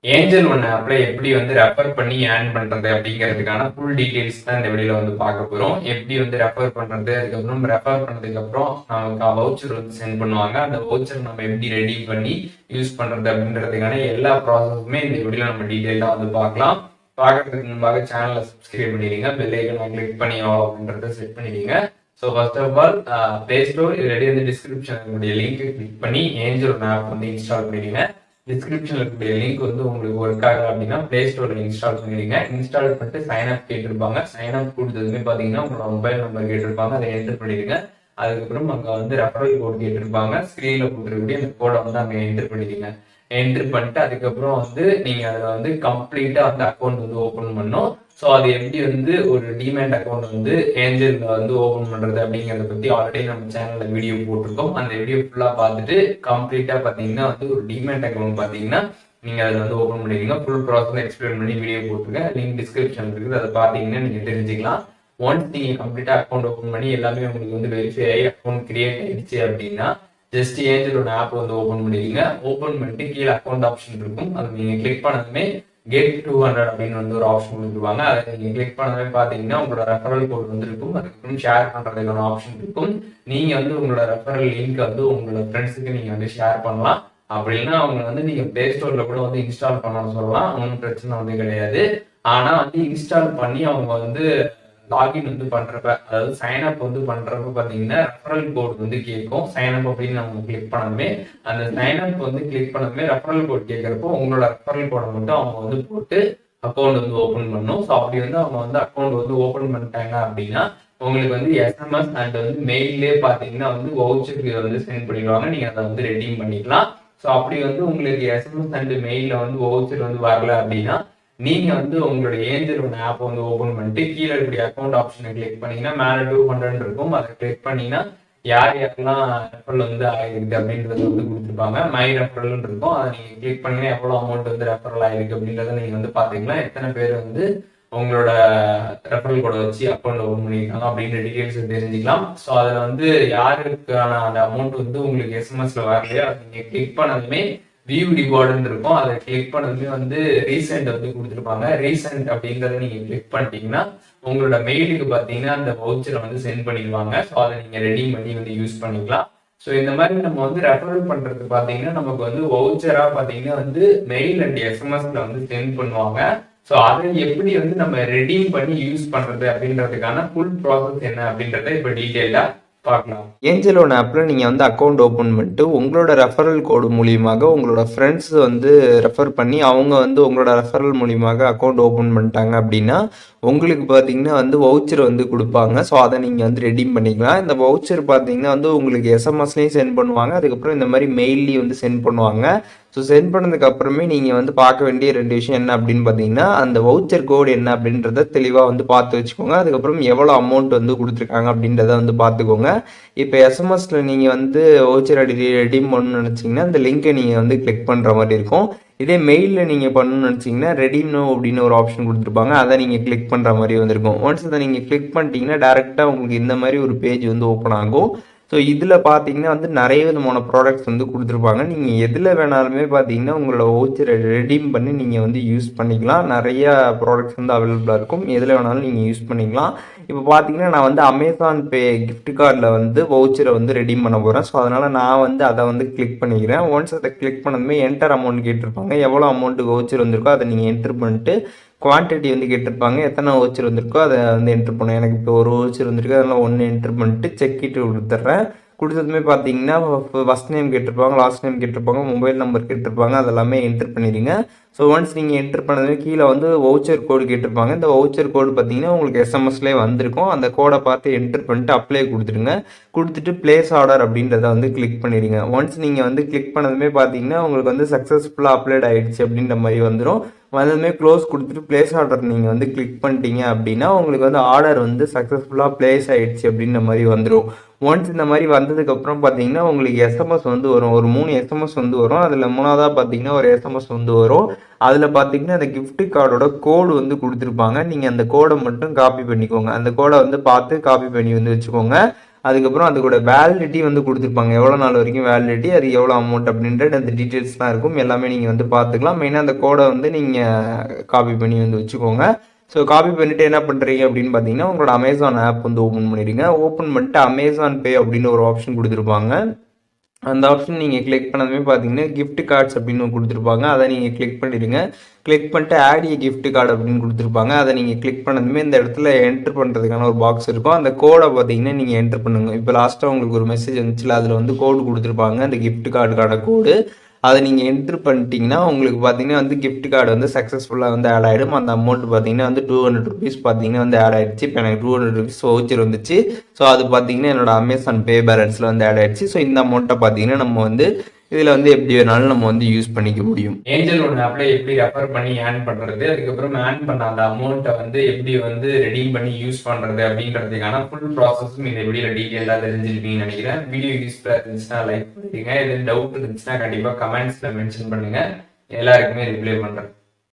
Angel one ஆப்ல எப்படி வந்து ரெஃபர் பண்ணி ஏர்ன் பண்றது அப்படிங்கிறதுக்கான ஃபுல் டீடைல்ஸ் தான் இந்த வீடியோல வந்து பார்க்க போறோம். எப்படி வந்து ரெஃபர் பண்றது, அதுக்கப்புறம் ரெஃபர் பண்ணதுக்கு அப்புறம் நமக்கு வவுச்சர் வந்து சென்ட் பண்ணுவாங்க. அந்த வவுச்சர் நம்ம எப்படி ரெடி பண்ணி யூஸ் பண்றது அப்படின்றதுக்கான எல்லா ப்ராசஸுமே இந்த வீடியோல நம்ம டீடைலா வந்து பார்க்கலாம். பார்க்கறதுக்கு முன்பாக சேனலை சப்ஸ்கிரைப் பண்ணிடுங்க, பெல் ஐக்கனை கிளிக் பண்ணி அப்படின்றத செட் பண்ணிடுங்க. So first of all play store ready வந்து டிஸ்கிரிப்ஷன் லிங்க் கிளிக் பண்ணி ஏஞ்சல் ஒன் ஆப் வந்து இன்ஸ்டால் பண்ணிடுங்க. டிஸ்கிரிப்ஷன்ல இருக்கக்கூடிய லிங்க் வந்து உங்களுக்கு ஒர்க் ஆகல அப்படின்னா பிளே ஸ்டோர்ல இன்ஸ்டால் பண்ணிடுங்க. இன்ஸ்டால் பண்ணிட்டு சைன் அப் கேட்டிருப்பாங்க. சைன் அப் கொடுத்ததுமே பாத்தீங்கன்னா உங்களோட மொபைல் நம்பர் கேட்டிருப்பாங்க, அதை என்டர் பண்ணிடுங்க. அதுக்கப்புறம் அங்க வந்து ரெஃபரல் கோட் கேட்டிருப்பாங்க. ஸ்கிரீன்ல போட்டுருக்கக்கூடிய அந்த கோடை வந்து அங்க என்டர் பண்ணிடுங்க. என்டர் பண்ணிட்டு அதுக்கப்புறம் வந்து நீங்க அதுல வந்து கம்ப்ளீட்டா வந்து அக்கௌண்ட் வந்து ஓபன் பண்ணும். ஸோ அது எப்படி வந்து ஒரு டிமேட் அக்கௌண்ட் வந்து ஏஞ்சல்ல வந்து ஓபன் பண்றது அப்படிங்கறத பத்தி ஆல்ரெடி நம்ம சேனல்ல வீடியோ போட்டிருக்கோம். அந்த வீடியோ ஃபுல்லா பார்த்துட்டு கம்ப்ளீட்டா பாத்தீங்கன்னா வந்து ஒரு டிமேட் அக்கௌண்ட் பாத்தீங்கன்னா நீங்க அதை வந்து ஓபன் பண்ணிடுங்க. ஃபுல் ப்ராசஸ் எக்ஸ்பிளைன் பண்ணி வீடியோ போட்டிருக்கேன், லிங்க் டிஸ்கிரிப்ஷன் இருக்குது, அதை பாத்தீங்கன்னா நீங்க தெரிஞ்சுக்கலாம். ஒன்ஸ் நீங்க கம்ப்ளீட்டா அக்கௌண்ட் ஓபன் பண்ணி எல்லாமே உங்களுக்கு வந்து வெரிஃபை ஆகி அக்கௌண்ட் கிரியேட் ஆயிடுச்சு அப்படின்னா ஜஸ்ட் ஏஞ்சலோட ஆப் வந்து ஓபன் பண்ணிடுங்க. ஓபன் பண்ணிட்டு கீழே அக்கௌண்ட் ஆப்ஷன் இருக்கும், அதை நீங்க கிளிக் பண்ணதுமே கெட் 200 அப்படின்னு வந்து ஒரு ஆப்ஷன் கொடுத்துருவாங்க. அதை நீங்க கிளிக் பண்ணவே பாத்தீங்கன்னா உங்களோட ரெஃபரல் கோட் வந்து இருக்கும். அதுக்கப்புறம் ஷேர் பண்றதுக்கான ஆப்ஷன் இருக்கும். நீங்க வந்து உங்களோட ரெஃபரல் லிங்க் வந்து உங்களோட ஃப்ரெண்ட்ஸுக்கு நீங்க வந்து ஷேர் பண்ணலாம். அப்படின்னா அவங்க வந்து நீங்க பிளே ஸ்டோர்ல கூட வந்து இன்ஸ்டால் பண்ணணும்னு சொல்லலாம், ஒன்றும் பிரச்சனை வந்து கிடையாது. ஆனா வந்து இன்ஸ்டால் பண்ணி அவங்க வந்து லாகின் வந்து பண்றப்ப, அதாவது சைன் அப் வந்து பண்றப்ப பாத்தீங்கன்னா ரெஃபரல் கோட் வந்து கேட்கும். சைன் அப் அப்படின்னு நம்ம கிளிக் பண்ணதுமே அந்த சைன் அப் வந்து கிளிக் பண்ணதுமே ரெஃபரல் கோட் கேட்கறப்போ உங்களோட ரெஃபரல் கோடை மட்டும் அவங்க வந்து போட்டு அக்கௌண்ட் வந்து ஓபன் பண்ணும். ஸோ அப்படி வந்து அவங்க வந்து அக்கௌண்ட் வந்து ஓபன் பண்ணிட்டாங்க அப்படின்னா உங்களுக்கு வந்து எஸ்எம்எஸ் அண்ட் வந்து மெயிலே பாத்தீங்கன்னா வந்து வவுச்சருக்கு வந்து சென்ட் பண்ணிடுவாங்க. நீங்க அதை வந்து ரெடீம் பண்ணிக்கலாம். ஸோ அப்படி வந்து உங்களுக்கு எஸ்எம்எஸ் அண்ட் மெயில வந்து வவுச்சர் வந்து வரல அப்படின்னா நீங்க வந்து உங்களோட ஏஞ்சல் ஒன் ஆப் வந்து ஓபன் பண்ணிட்டு கீழே இருக்கக்கூடிய அக்கௌண்ட் ஆப்ஷனை கிளிக் பண்ணீங்கன்னா மேல 200 இருக்கும். அதை கிளிக் பண்ணீங்கன்னா யார் யாரெல்லாம் ரெஃபரல் வந்து ஆயிருக்கு அப்படின்றது வந்து கொடுத்துருப்பாங்க. மை ரெஃபரல் இருக்கும், அதை நீங்க கிளிக் பண்ணீங்கன்னா எவ்வளவு அமௌண்ட் வந்து ரெஃபரல் ஆயிருக்கு அப்படின்றத நீங்க வந்து பாத்தீங்கன்னா எத்தனை பேர் வந்து உங்களோட ரெஃபரல் கோட வச்சு அக்கௌண்ட் ஓபன் பண்ணிருக்காங்க அப்படின்ற டீடைல்ஸ் தெரிஞ்சுக்கலாம். ஸோ அதுல வந்து யாருக்கான அந்த அமௌண்ட் வந்து உங்களுக்கு எஸ்எம்எஸ்ல வரலையோ அதை நீங்க கிளிக் பண்ணதுமே வியூ ரிவார்டுன்னு இருக்கும். அதை கிளிக் பண்ணதுமே வந்து ரீசெண்ட் வந்து கொடுத்துருப்பாங்க. ரீசெண்ட் அப்படின்றத நீங்க கிளிக் பண்ணிட்டீங்கன்னா உங்களோட மெயிலுக்கு பாத்தீங்கன்னா அந்த வவுச்சரை வந்து சென்ட் பண்ணிடுவாங்க. ஸோ அதை நீங்க ரெடீம் பண்ணி வந்து யூஸ் பண்ணிக்கலாம். ஸோ இந்த மாதிரி நம்ம வந்து ரெஃபரல் பண்றது பாத்தீங்கன்னா நமக்கு வந்து வவுச்சரா பாத்தீங்கன்னா வந்து மெயில் அண்ட் எஸ்எம்எஸ்ல வந்து சென்ட் பண்ணுவாங்க. ஸோ அதை எப்படி வந்து நம்ம ரெடீம் பண்ணி யூஸ் பண்றது அப்படின்றதுக்கான ஃபுல் ப்ராசஸ் என்ன அப்படின்றத இப்ப டீட்டெயிலா பார்க்கலாம். ஏஞ்சல் ஒன் ஆப்பில் நீங்கள் வந்து அக்கௌண்ட் ஓப்பன் பண்ணிட்டு உங்களோட ரெஃபரல் கோடு மூலியமாக உங்களோட ஃப்ரெண்ட்ஸ் வந்து ரெஃபர் பண்ணி அவங்க வந்து உங்களோட ரெஃபரல் மூலியமாக அக்கௌண்ட் ஓப்பன் பண்ணிட்டாங்க அப்படின்னா உங்களுக்கு பார்த்தீங்கன்னா வந்து வவுச்சர் வந்து கொடுப்பாங்க. ஸோ அதை நீங்கள் வந்து ரெடீம் பண்ணிக்கலாம். இந்த வவுச்சர் பார்த்தீங்கன்னா வந்து உங்களுக்கு எஸ்எம்எஸ்லேயும் சென்ட் பண்ணுவாங்க, அதுக்கப்புறம் இந்த மாதிரி மெயில்லையும் வந்து சென்ட் பண்ணுவாங்க. ஸோ சென்ட் பண்ணதுக்கு அப்புறமே நீங்கள் வந்து பார்க்க வேண்டிய 2 விஷயம் என்ன அப்படின்னு பார்த்தீங்கன்னா அந்த வவுச்சர் கோடு என்ன அப்படின்றத தெளிவாக வந்து பார்த்து வச்சுக்கோங்க. அதுக்கப்புறம் எவ்வளோ அமௌண்ட் வந்து கொடுத்துருக்காங்க அப்படின்றத வந்து பார்த்துக்கோங்க. இப்போ எஸ்எம்எஸ்ல நீங்கள் வந்து வவுச்சர் ரெடீம் பண்ணணும்னு நினச்சிங்கன்னா இந்த லிங்கை நீங்கள் வந்து கிளிக் பண்ணுற மாதிரி இருக்கும். இதே மெயிலில் நீங்கள் பண்ணணும்னு நினச்சிங்கன்னா ரெடீம் நோ அப்படின்னு ஒரு ஆப்ஷன் கொடுத்துருப்பாங்க, அதை நீங்கள் கிளிக் பண்ணுற மாதிரி வந்திருக்கும். ஒன்ஸ் அதை நீங்கள் கிளிக் பண்ணிட்டீங்கன்னா டேரெக்டாக உங்களுக்கு இந்த மாதிரி ஒரு பேஜ் வந்து ஓப்பன் ஆகும். ஸோ இதில் பார்த்தீங்கன்னா வந்து நிறைய விதமான ப்ராடக்ட்ஸ் வந்து கொடுத்துருப்பாங்க. நீங்கள் எதில் வேணாலுமே பார்த்தீங்கன்னா உங்களோட வவுச்சரை ரெடீம் பண்ணி நீங்கள் வந்து யூஸ் பண்ணிக்கலாம். நிறைய ப்ராடக்ட்ஸ் வந்து அவைலபிளாக இருக்கும், எதில் வேணாலும் நீங்கள் யூஸ் பண்ணிக்கலாம். இப்போ பார்த்தீங்கன்னா நான் வந்து அமேசான் பே கிஃப்ட் கார்டில் வந்து வவுச்சரை வந்து ரெடீம் பண்ண போகிறேன். ஸோ அதனால் நான் வந்து அதை வந்து கிளிக் பண்ணிக்கிறேன். ஒன்ஸ் அதை கிளிக் பண்ணதுமே என்டர் அமௌண்ட் கேட்டிருப்பாங்க, எவ்வளோ அமௌண்ட்டு வவுச்சர் வந்திருக்கோ அதை நீங்கள் என்ட்ரு பண்ணிட்டு குவான்டிட்டி வந்து கேட்டிருப்பாங்க, எத்தனை வவுச்சர் வந்திருக்கோ அதை வந்து என்ட்ரு பண்ணுவேன். எனக்கு இப்போ ஒரு வவுச்சர் வந்திருக்கு, அதனால் 1 என்ட்ரு பண்ணிட்டு செக்கிட்டு கொடுத்துட்றேன். கொடுத்ததுமே பார்த்தீங்கன்னா ஃபஸ்ட் நேம் கேட்டிருப்பாங்க, லாஸ்ட் நேம் கேட்டிருப்பாங்க, மொபைல் நம்பர் கேட்டிருப்பாங்க, அதெல்லாமே என்ட்ரு பண்ணிடுங்க. ஸோ ஒன்ஸ் நீங்கள் என்ட்ரு பண்ணதுமே கீழே வந்து வவுச்சர் கோடு கேட்டிருப்பாங்க. இந்த வவுச்சர் கோடு பார்த்தீங்கன்னா உங்களுக்கு எஸ்எம்எஸ்லேயே வந்திருக்கும். அந்த கோடை பார்த்து என்ட்ரு பண்ணிட்டு அப்ளை கொடுத்துருங்க. கொடுத்துட்டு பிளேஸ் ஆர்டர் அப்படின்றத வந்து கிளிக் பண்ணிடுங்க. ஒன்ஸ் நீங்கள் வந்து கிளிக் பண்ணதுமே பார்த்தீங்கன்னா உங்களுக்கு வந்து சக்ஸஸ்ஃபுல்லாக அப்ளேட் ஆகிடுச்சு அப்படின்ற மாதிரி வந்துடும். வந்ததுமே க்ளோஸ் கொடுத்துட்டு பிளேஸ் ஆர்டர் நீங்கள் வந்து கிளிக் பண்ணிட்டீங்க அப்படின்னா உங்களுக்கு வந்து ஆர்டர் வந்து சக்ஸஸ்ஃபுல்லாக பிளேஸ் ஆகிடுச்சு அப்படின்ற மாதிரி வந்துடும். ஒன்ஸ் இந்த மாதிரி வந்ததுக்கப்புறம் பார்த்தீங்கன்னா உங்களுக்கு எஸ்எம்எஸ் வந்து வரும், ஒரு 3 எஸ்எம்எஸ் வந்து வரும். அதில் 3ஆவதாக பார்த்தீங்கன்னா ஒரு எஸ்எம்எஸ் வந்து வரும். அதில் பார்த்தீங்கன்னா அந்த கிஃப்ட் கார்டோட கோடு வந்து கொடுத்துருப்பாங்க. நீங்கள் அந்த கோடை மட்டும் காப்பி பண்ணிக்கோங்க. அந்த கோடை வந்து பார்த்து காப்பி பண்ணி வந்து வச்சுக்கோங்க. அதுக்கப்புறம் அதுக்கூட வேலிடிட்டி வந்து கொடுத்துருப்பாங்க, எவ்வளோ நாள் வரைக்கும் வேலிடிட்டி, அது எவ்வளோ அமௌண்ட் அப்படின்றது அந்த டீட்டெயில்ஸ் தான் இருக்கும். எல்லாமே நீங்கள் வந்து பார்த்துக்கலாம். மெயினாக அந்த கோடை வந்து நீங்கள் காப்பி பண்ணி வந்து வச்சுக்கோங்க. ஸோ காப்பி பண்ணிவிட்டு என்ன பண்ணுறீங்க அப்படின்னு பார்த்தீங்கன்னா, உங்களோட அமேசான் ஆப் வந்து ஓப்பன் பண்ணிடுங்க. ஓப்பன் பண்ணிட்டு அமேசான் பே அப்படின்னு ஒரு ஆப்ஷன் கொடுத்துருப்பாங்க. அந்த ஆப்ஷன் நீங்கள் கிளிக் பண்ணதுமே பார்த்தீங்கன்னா கிஃப்ட் கார்ட்ஸ் அப்படின்னு கொடுத்துருப்பாங்க. அதை நீங்கள் கிளிக் பண்ணிடுங்க. கிளிக் பண்ணிட்டு ஆட் ஏ கிஃப்ட் கார்டு அப்படின்னு கொடுத்துருப்பாங்க. அதை நீங்கள் கிளிக் பண்ணதுமே இந்த இடத்துல என்ட்ரு பண்ணுறதுக்கான ஒரு பாக்ஸ் இருக்கும். அந்த கோடை பார்த்தீங்கன்னா நீங்கள் என்ட்ரு பண்ணுங்க. இப்போ லாஸ்ட்டாக உங்களுக்கு ஒரு மெசேஜ் வந்துச்சுல, அதில் வந்து கோடு கொடுத்துருப்பாங்க, அந்த கிஃப்ட் கார்டுக்கான கோடு. அதை நீங்கள் என்ட்ரு பண்ணிட்டீங்கன்னா உங்களுக்கு பார்த்தீங்கன்னா வந்து கிஃப்ட் கார்டு வந்து சக்ஸஸ்ஃபுல்லாக வந்து ஆட் ஆகிடும். அந்த அமௌண்ட் பார்த்தீங்கன்னா வந்து 200 ருபீஸ் பார்த்தீங்கன்னா வந்து ஆட் ஆகிடுச்சு. இப்போ எனக்கு 200 ருபீஸ் வவுச்சர் வந்துச்சு. ஸோ அது பார்த்தீங்கன்னா என்னோட அமேசான் பே பேலன்ஸில் வந்து ஆட் ஆகிடுச்சு. ஸோ இந்த அமௌண்ட்டை பார்த்தீங்கன்னா நம்ம வந்து இதில் வந்து எப்படி வேணாலும் நம்ம வந்து யூஸ் பண்ணிக்க முடியும். ஏஞ்சல் ஒன் ஆப்ல எப்படி ரெஃபர் பண்ணி ஏர்ன் பண்றது, அதுக்கப்புறம் ஏர்ன் பண்ண அந்த அமௌண்ட்டை வந்து எப்படி வந்து ரெடீம் பண்ணி யூஸ் பண்றது அப்படின்றதுக்கான ஃபுல் ப்ராசஸும் இந்த வீடியோல டீட்டெயிலாக தெரிஞ்சிருப்பீங்கன்னு நினைக்கிறேன். வீடியோ யூஸ்ஃபுல்லாக இருந்துச்சுன்னா லைக் பண்ணிடுங்க. எதுவும் டவுட் இருந்துச்சுன்னா கண்டிப்பாக கமெண்ட்ஸ்ல மென்ஷன் பண்ணுங்க. எல்லாருக்குமே ரிப்ளை பண்றேன்.